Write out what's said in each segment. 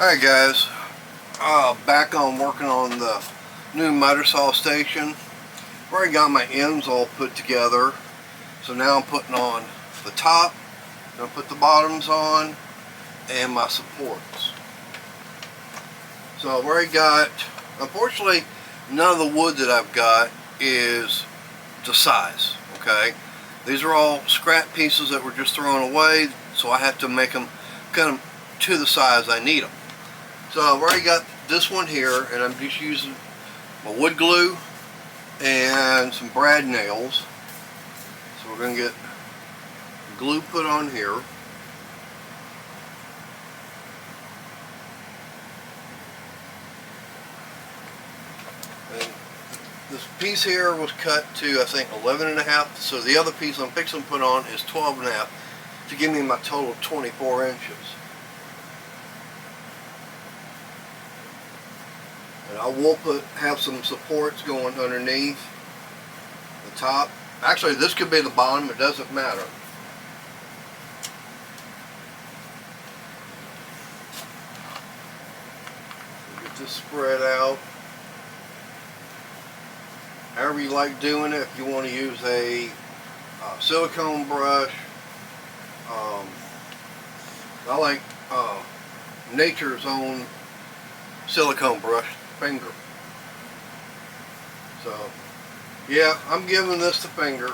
Alright guys, back on working on the new miter saw station. I've already got my ends all put together, so now I'm putting on the top, I'm going to put the bottoms on, and my supports. So I've already got, unfortunately none of the wood that I've got is the size, okay? These are all scrap pieces that were just thrown away, so I have to make them kind of to the size I need them. So I've already got this one here, and I'm just using my wood glue and some brad nails. So we're going to get glue put on here. And this piece here was cut to, I think, 11.5. So the other piece I'm fixing to put on is 12.5 to give me my total 24 inches. And I will have some supports going underneath the top. Actually, this could be the bottom, it doesn't matter. Get this spread out. However you like doing it. If you want to use a silicone brush, I like Nature's Own silicone brush finger. So yeah, I'm giving this the finger.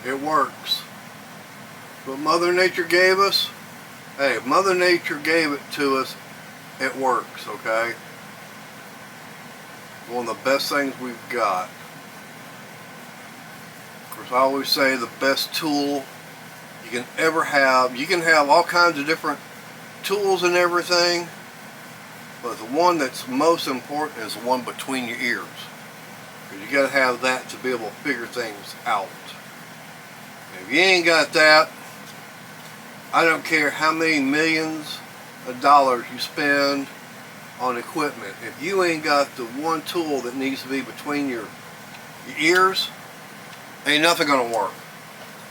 It works. What Mother Nature gave us, hey, if Mother Nature gave it to us, it works, okay? One of the best things we've got. Of course, I always say the best tool you can ever have. You can have all kinds of different tools and everything, but the one that's most important is the one between your ears, because you got to have that to be able to figure things out. If you ain't got that, I don't care how many millions of dollars you spend on equipment, if you ain't got the one tool that needs to be between your ears, ain't nothing gonna work.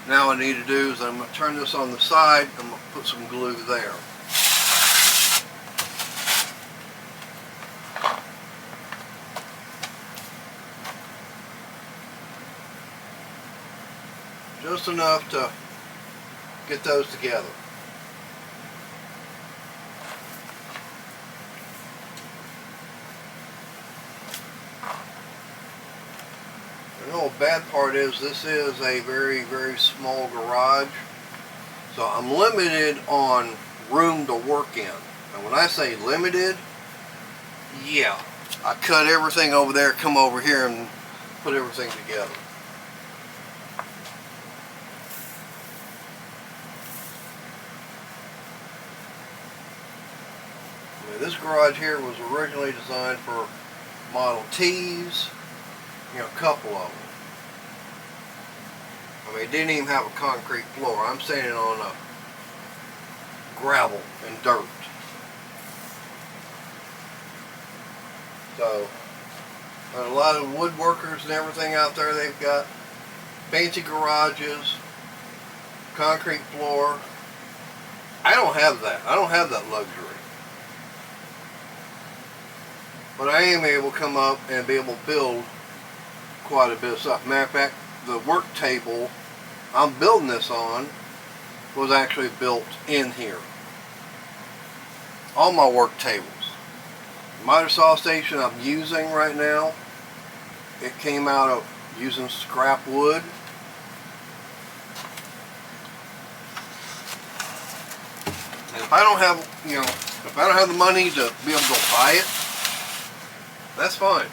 Now what I need to do is I'm going to turn this on the side, I'm going to put some glue there. Just enough to get those together. The whole bad part is this is a very, very small garage, so I'm limited on room to work in. And when I say limited, yeah, I cut everything over there, come over here and put everything together. I mean, this garage here was originally designed for Model Ts, you know, a couple of them. I mean, it didn't even have a concrete floor. I'm standing on a gravel and dirt. So, a lot of woodworkers and everything out there, they've got fancy garages, concrete floor. I don't have that. I don't have that luxury. But I am able to come up and be able to build quite a bit of stuff. Matter of fact, the work table I'm building this on was actually built in here. All my work tables. The miter saw station I'm using right now, it came out of using scrap wood. And if I don't have, you know, if I don't have the money to be able to go buy it, that's fine.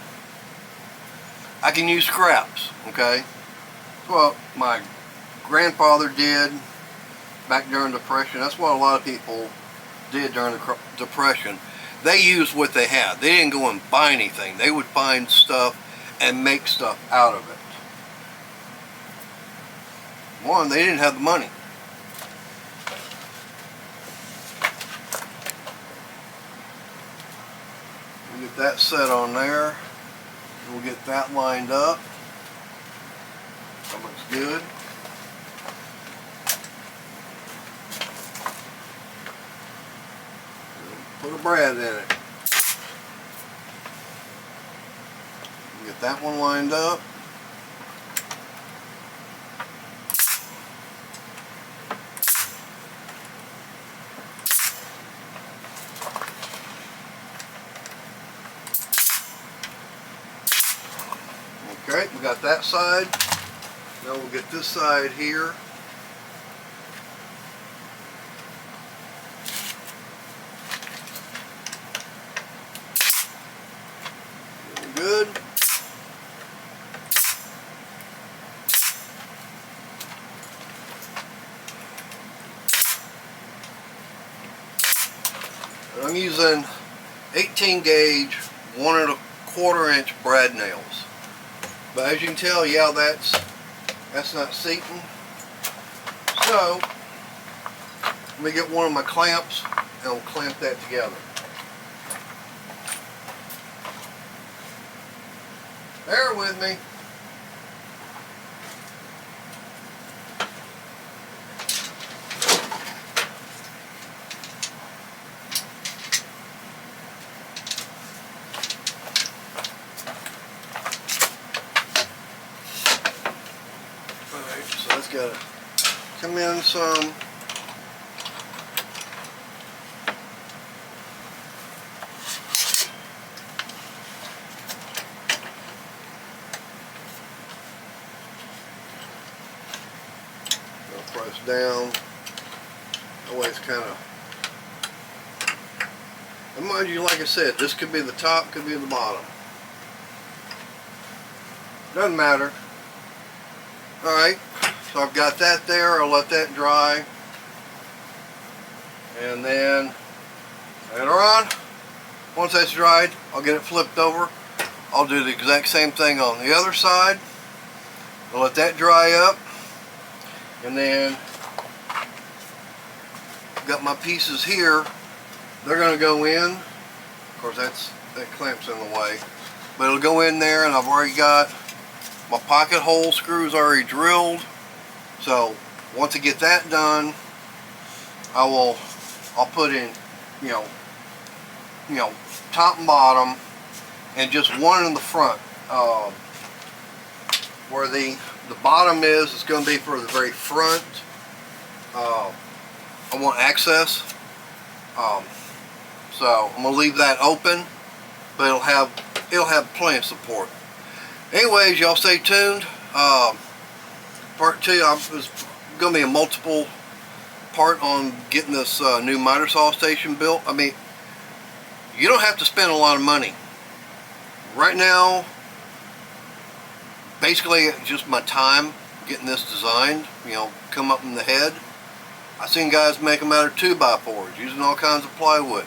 I can use scraps, okay? Well, my grandfather did back during the Depression. That's what a lot of people did during the Depression. They used what they had. They didn't go and buy anything. They would find stuff and make stuff out of it. One, they didn't have the money. We'll get that set on there. We'll get that lined up. That looks good. put a brad in it. Get that one lined up. Okay, we got that side. Now we'll get this side here. Good. And I'm using 18 gauge 1 1/4 inch brad nails. But as you can tell, yeah, that's not seating. So let me get one of my clamps and we'll clamp that together. Bear with me. Alright, so that's got to come in some. Press down. That way it's kind of. And mind you, like I said, this could be the top, could be the bottom. Doesn't matter. Alright, so I've got that there. I'll let that dry. And then later on, once that's dried, I'll get it flipped over. I'll do the exact same thing on the other side. I'll let that dry up. And then I've got my pieces here. They're going to go in. Of course, that clamp's in the way. But it'll go in there, and I've already got my pocket hole screws already drilled. So once I get that done, I'll put in, you know, top and bottom, and just one in the front. Where the bottom is, it's going to be for the very front. I want access, so I'm going to leave that open, but it'll have plenty of support. Anyways, y'all stay tuned. Part 2 is going to be a multiple part on getting this new miter saw station built. I mean, you don't have to spend a lot of money. Right now, basically, it's just my time getting this designed, you know, come up in the head. I've seen guys make them out of 2x4s, using all kinds of plywood.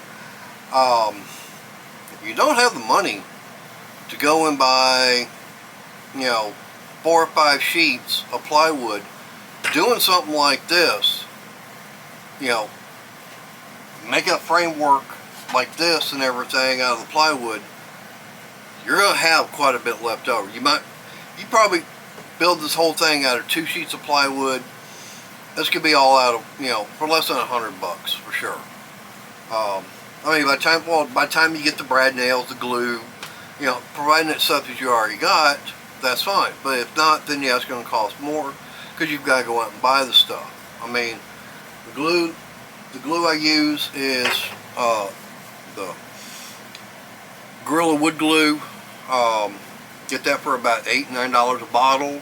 If you don't have the money to go and buy, you know, 4 or 5 sheets of plywood, doing something like this, you know, make a framework like this and everything out of the plywood, you're going to have quite a bit left over. You probably build this whole thing out of 2 sheets of plywood. This could be all out of, you know, for less than $100 for sure. I mean, by the time you get the brad nails, the glue, you know, providing that stuff that you already got, that's fine. But if not, then yeah, it's going to cost more because you've got to go out and buy the stuff. I mean, the glue I use is the Gorilla wood glue. Get that for about $8, $9 a bottle.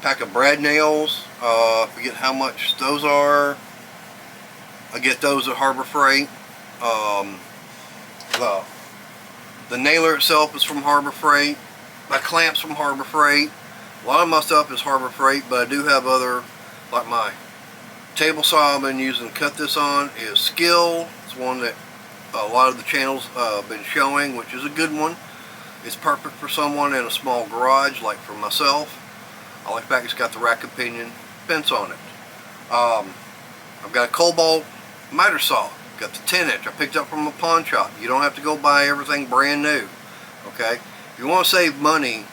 Pack of brad nails. I forget how much those are. I get those at Harbor Freight. The nailer itself is from Harbor Freight. My clamps from Harbor Freight. A lot of my stuff is Harbor Freight, but I do have other, like my table saw I've been using to cut this on is Skill. It's one that a lot of the channels have been showing, which is a good one. It's perfect for someone in a small garage, like for myself. I like the fact it's got the rack and pinion fence on it. I've got a Cobalt miter saw. Got the 10-inch I picked up from a pawn shop. You don't have to go buy everything brand new. Okay? If you want to save money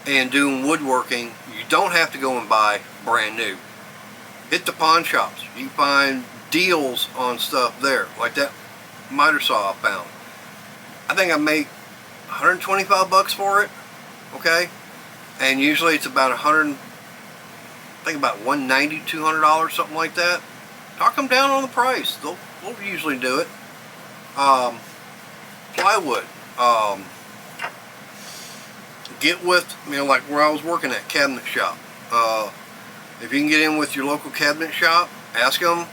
and doing woodworking, you don't have to go and buy brand new. Hit the pawn shops. You find deals on stuff there, like that miter saw I found. I think I made 125 bucks for it, okay? And usually it's about 100, I think about $190, $200, something like that. Talk them down on the price. They'll usually do it. Plywood. Get with, like where I was working at, cabinet shop. If you can get in with your local cabinet shop, ask them,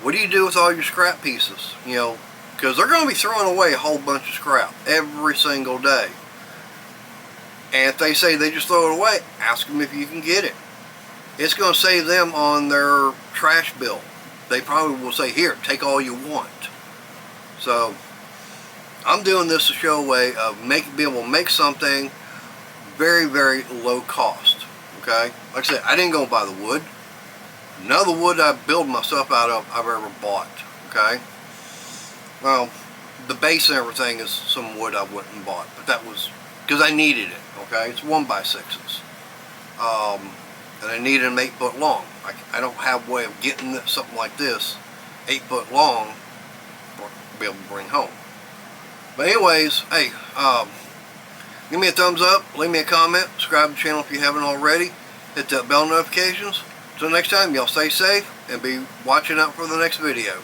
what do you do with all your scrap pieces? Because they're going to be throwing away a whole bunch of scrap every single day. And if they say they just throw it away, ask them if you can get it. It's going to save them on their trash bill. They probably will say, here, take all you want. So, I'm doing this to show a way of being able to make something very, very low cost. Okay? Like I said, I didn't go buy the wood. None of the wood I build myself out of I've ever bought. Okay? Well, the base and everything is some wood I went and bought. But that was because I needed it. Okay? It's 1x6s. And I needed them 8 foot long. I don't have a way of getting something like this 8 foot long to be able to bring home. But anyways, hey, give me a thumbs up, leave me a comment, subscribe to the channel if you haven't already, hit that bell notifications. Until next time, y'all stay safe and be watching out for the next video.